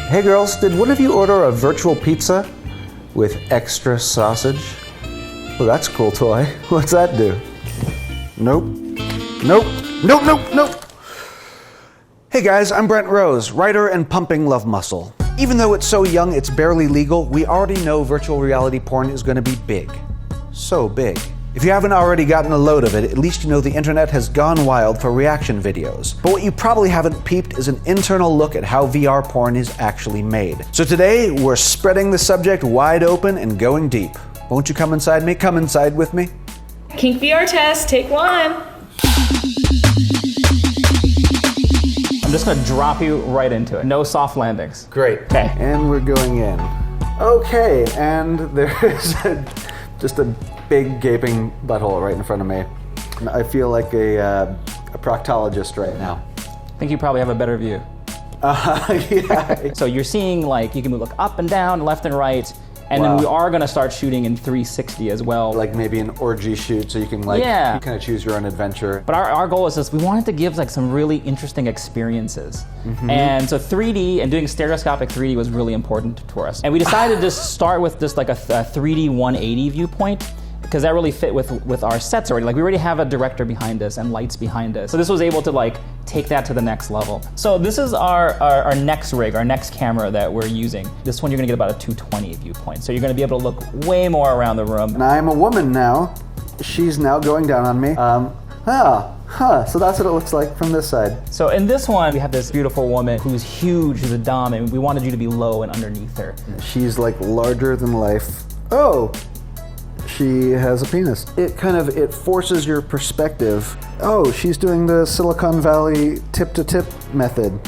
Hey girls, did one of you order a virtual pizza with extra sausage? Well, that's a cool toy. What's that do? Nope. Nope. Nope, nope, nope. Hey guys, I'm Brent Rose, writer and pumping love muscle. Even though it's so young it's barely legal, we already know virtual reality porn is going to be big. So big. If you haven't already gotten a load of it, at least you know the internet has gone wild for reaction videos. But what you probably haven't peeped is an internal look at how VR porn is actually made. So today, we're spreading the subject wide open and going deep. Won't you come inside me? Come inside with me. Kink VR test, take one. I'm just gonna drop you right into it. No soft landings. Great. Okay. And we're going in. Okay, and there's just a big gaping butthole right in front of me. I feel like a proctologist right now. I think you probably have a better view. Yeah. So you're seeing, like, you can look up and down, left and right, and Wow. then we are gonna start shooting in 360 as well. Like maybe an orgy shoot, so you can like Yeah. you kind of choose your own adventure. But our goal is this, we wanted to give like some really interesting experiences. And so 3D and doing stereoscopic 3D was really important to us. And we decided to start with just like a 3D 180 viewpoint, because that really fit with our sets already. Like we already have a director behind us and lights behind us. So this was able to like take that to the next level. So this is our next rig, our next camera that we're using. This one you're gonna get about a 220 viewpoint. So you're gonna be able to look way more around the room. And I'm a woman now. She's now going down on me. So that's what it looks like from this side. So in this one, we have this beautiful woman who's huge, who's a dom, and we wanted you to be low and underneath her. She's like larger than life. Oh, she has a penis. It forces your perspective. Oh, she's doing the Silicon Valley tip-to-tip method.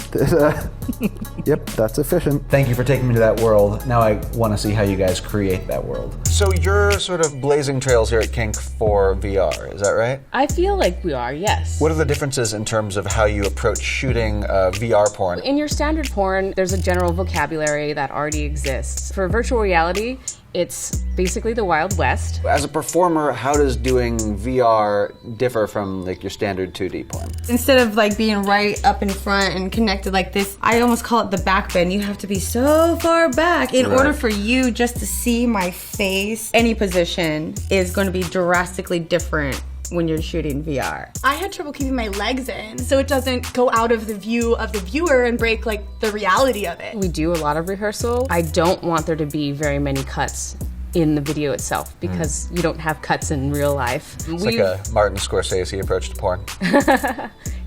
Yep, that's efficient. Thank you for taking me to that world. Now I want to see how you guys create that world. So you're sort of blazing trails here at Kink for VR, is that right? I feel like we are, yes. What are the differences in terms of how you approach shooting VR porn? In your standard porn, there's a general vocabulary that already exists. For virtual reality, it's basically the Wild West. As a performer, how does doing VR differ from like your standard 2D porn? Instead of like being right up in front and connected like this, I almost call it the back bend. You have to be so far back in order for you just to see my face. Any position is going to be drastically different when you're shooting VR. I had trouble keeping my legs in, so it doesn't go out of the view of the viewer and break like the reality of it. We do a lot of rehearsal. I don't want there to be very many cuts in the video itself because you don't have cuts in real life. It's like a Martin Scorsese approach to porn.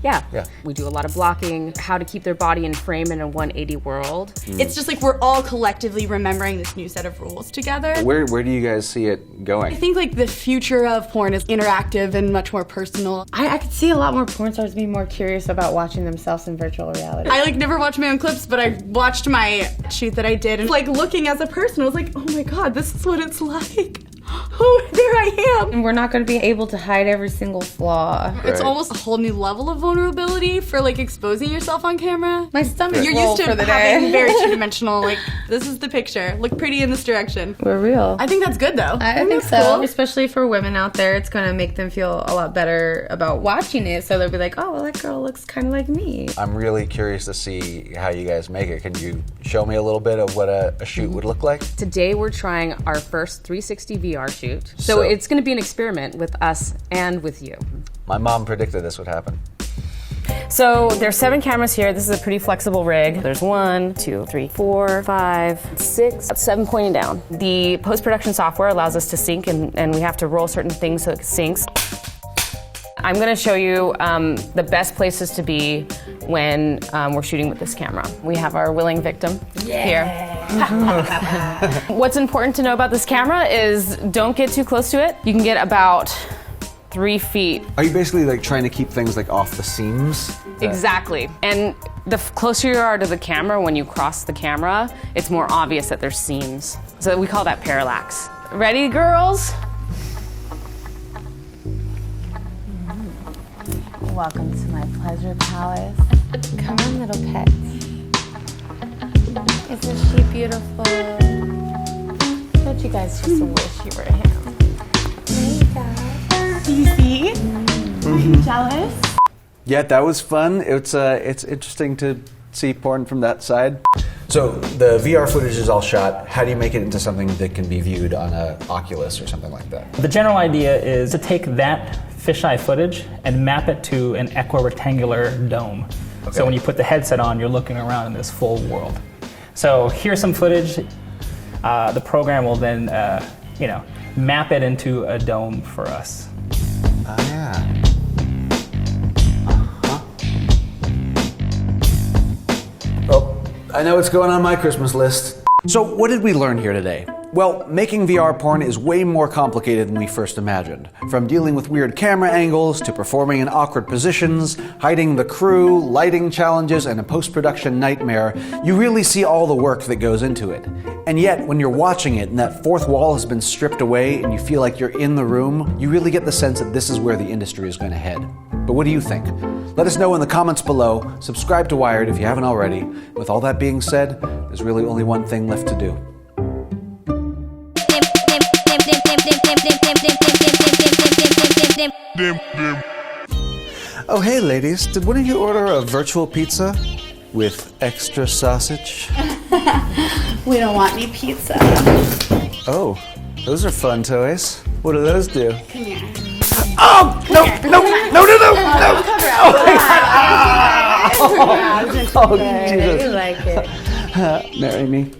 Yeah. Yeah. We do a lot of blocking, how to keep their body in frame in a 180 world. It's just like we're all collectively remembering this new set of rules together. Where do you guys see it going? I think like the future of porn is interactive and much more personal. I could see a lot more porn stars being more curious about watching themselves in virtual reality. I like never watched my own clips, but I watched my shoot that I did and like looking as a person, I was like, oh my God, this is what it's like. Oh, there I am. And we're not going to be able to hide every single flaw. It's almost a whole new level of vulnerability for like exposing yourself on camera. My stomach You're used to having very two-dimensional, like, this is the picture. Look pretty in this direction. We're real. I think that's good though. I think that's so. cool. Especially for women out there, it's going to make them feel a lot better about watching it. So they'll be like, oh, well, that girl looks kind of like me. I'm really curious to see how you guys make it. Can you show me a little bit of what a shoot would look like? Today we're trying our first 360 VR shoot. So it's going to be an experiment with us and with you. My mom predicted this would happen. So there's 7 cameras here. This is a pretty flexible rig. There's 1, 2, 3, 4, 5, 6, 7 pointing down. The post-production software allows us to sync and we have to roll certain things so it syncs. I'm going to show you the best places to be when we're shooting with this camera. We have our willing victim here. What's important to know about this camera is don't get too close to it. You can get about 3 feet. Are you basically like trying to keep things like off the seams? Exactly. And the closer you are to the camera, when you cross the camera, it's more obvious that there's seams. So we call that parallax. Ready, girls? Welcome to my pleasure palace. Come on, little pets. Isn't she beautiful? Don't you guys just wish you were him? There you go. Do you see? Are you jealous? Yeah, that was fun. It's interesting to see porn from that side. So the VR footage is all shot. How do you make it into something that can be viewed on a Oculus or something like that? The general idea is to take that fisheye footage and map it to an equirectangular dome. Okay. So when you put the headset on, you're looking around in this full world. So here's some footage. The program will then, map it into a dome for us. Oh, yeah. Oh, I know what's going on my Christmas list. So what did we learn here today? Well, making VR porn is way more complicated than we first imagined. From dealing with weird camera angles, to performing in awkward positions, hiding the crew, lighting challenges, and a post-production nightmare, you really see all the work that goes into it. And yet, when you're watching it and that fourth wall has been stripped away and you feel like you're in the room, you really get the sense that this is where the industry is going to head. But what do you think? Let us know in the comments below. Subscribe to Wired if you haven't already. With all that being said, there's really only one thing left to do. Oh, hey ladies, did one of you order a virtual pizza with extra sausage? We don't want any pizza. Oh, those are fun toys. What do those do? Come here. Oh, no, no, no, no, no, no! Oh, Jesus. You like it. Marry me.